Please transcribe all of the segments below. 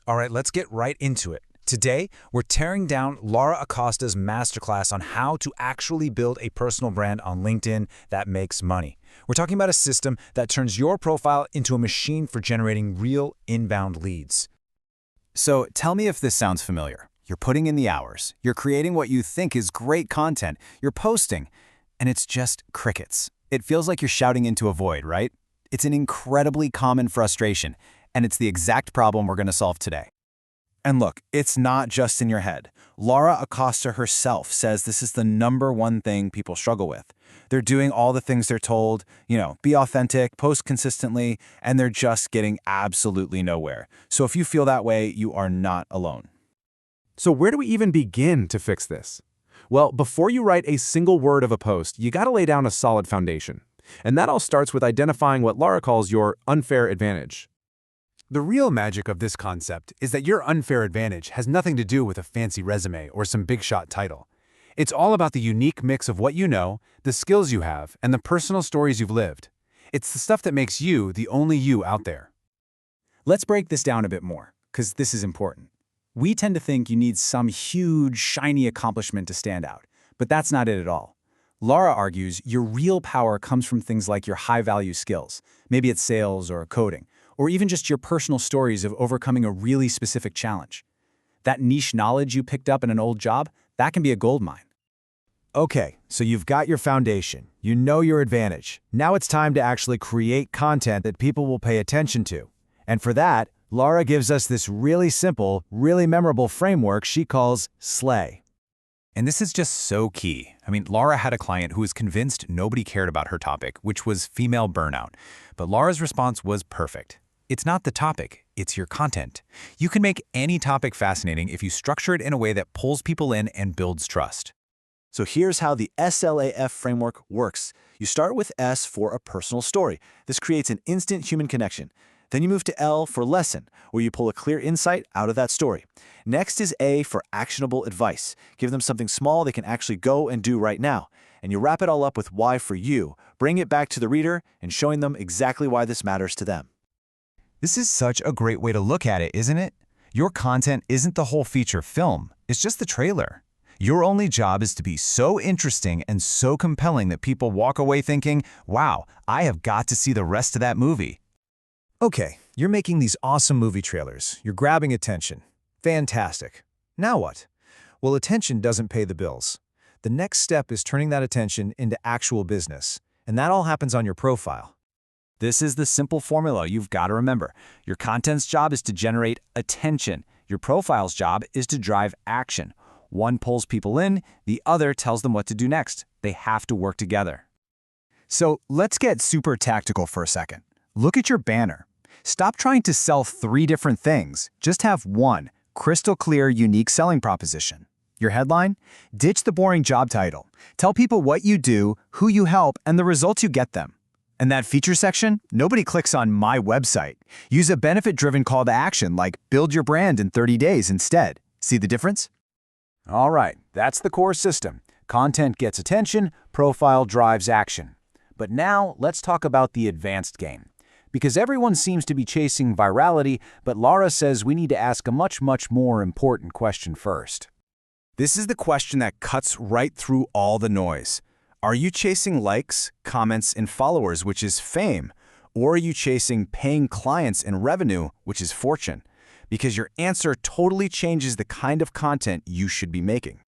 All right, let's get right into it. Today, we're tearing down Lara Acosta's masterclass on how to actually build a personal brand on LinkedIn that makes money. We're talking about a system that turns your profile into a machine for generating real inbound leads. So tell me if this sounds familiar. You're putting in the hours, you're creating what you think is great content, you're posting, and it's just crickets. It feels like you're shouting into a void, right? It's an incredibly common frustration, and it's the exact problem we're going to solve today. And look, it's not just in your head. Lara Acosta herself says this is the #1 thing people struggle with. They're doing all the things they're told, be authentic, post consistently, and they're just getting absolutely nowhere. So if you feel that way, you are not alone. So where do we even begin to fix this? Well, before you write a single word of a post, you got to lay down a solid foundation. And that all starts with identifying what Lara calls your unfair advantage. The real magic of this concept is that your unfair advantage has nothing to do with a fancy resume or some big-shot title. It's all about the unique mix of what you know, the skills you have, and the personal stories you've lived. It's the stuff that makes you the only you out there. Let's break this down a bit more, because this is important. We tend to think you need some huge, shiny accomplishment to stand out, but that's not it at all. Lara argues your real power comes from things like your high-value skills. Maybe it's sales or coding, or even just your personal stories of overcoming a really specific challenge. That niche knowledge you picked up in an old job, that can be a goldmine. Okay, so you've got your foundation. You know your advantage. Now it's time to actually create content that people will pay attention to. And for that, Lara gives us this really simple, really memorable framework she calls SLAY. And this is just so key. Lara had a client who was convinced nobody cared about her topic, which was female burnout. But Lara's response was perfect. It's not the topic, it's your content. You can make any topic fascinating if you structure it in a way that pulls people in and builds trust. So here's how the SLAF framework works. You start with S for a personal story. This creates an instant human connection. Then you move to L for lesson, where you pull a clear insight out of that story. Next is A for actionable advice. Give them something small they can actually go and do right now. And you wrap it all up with Y for you, bring it back to the reader and showing them exactly why this matters to them. This is such a great way to look at it, isn't it? Your content isn't the whole feature film, it's just the trailer. Your only job is to be so interesting and so compelling that people walk away thinking, wow, I have got to see the rest of that movie. Okay, you're making these awesome movie trailers. You're grabbing attention. Fantastic. Now what? Well, attention doesn't pay the bills. The next step is turning that attention into actual business, and that all happens on your profile. This is the simple formula you've got to remember. Your content's job is to generate attention. Your profile's job is to drive action. One pulls people in, the other tells them what to do next. They have to work together. So let's get super tactical for a second. Look at your banner. Stop trying to sell 3 different things. Just have one crystal clear, unique selling proposition. Your headline? Ditch the boring job title. Tell people what you do, who you help, and the results you get them. And that feature section? Nobody clicks on my website. Use a benefit-driven call to action like build your brand in 30 days instead. See the difference? All right, that's the core system. Content gets attention, profile drives action. But now let's talk about the advanced game. Because everyone seems to be chasing virality, but Lara says we need to ask a much more important question first. This is the question that cuts right through all the noise. Are you chasing likes, comments, and followers, which is fame? Or are you chasing paying clients and revenue, which is fortune? Because your answer totally changes the kind of content you should be making.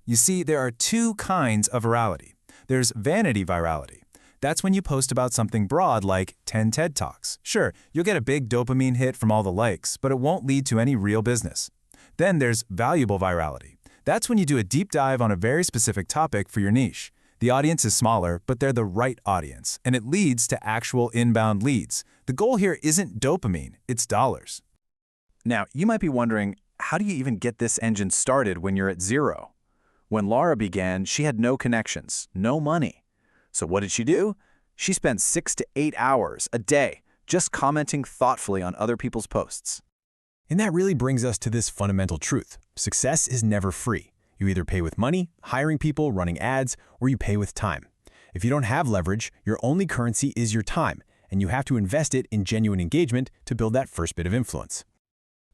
You see, there are 2 kinds of virality. There's vanity virality. That's when you post about something broad like 10 TED Talks. Sure, you'll get a big dopamine hit from all the likes, but it won't lead to any real business. Then there's valuable virality. That's when you do a deep dive on a very specific topic for your niche. The audience is smaller, but they're the right audience, and it leads to actual inbound leads. The goal here isn't dopamine, it's dollars. Now, you might be wondering, how do you even get this engine started when you're at 0? When Lara began, she had no connections, no money. So what did she do? She spent 6 to 8 hours a day just commenting thoughtfully on other people's posts. And that really brings us to this fundamental truth. Success is never free. You either pay with money, hiring people, running ads, or you pay with time. If you don't have leverage, your only currency is your time, and you have to invest it in genuine engagement to build that first bit of influence.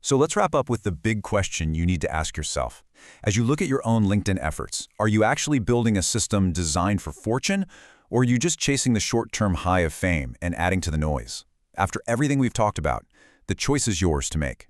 So let's wrap up with the big question you need to ask yourself. As you look at your own LinkedIn efforts, are you actually building a system designed for fortune, or are you just chasing the short-term high of fame and adding to the noise? After everything we've talked about, the choice is yours to make.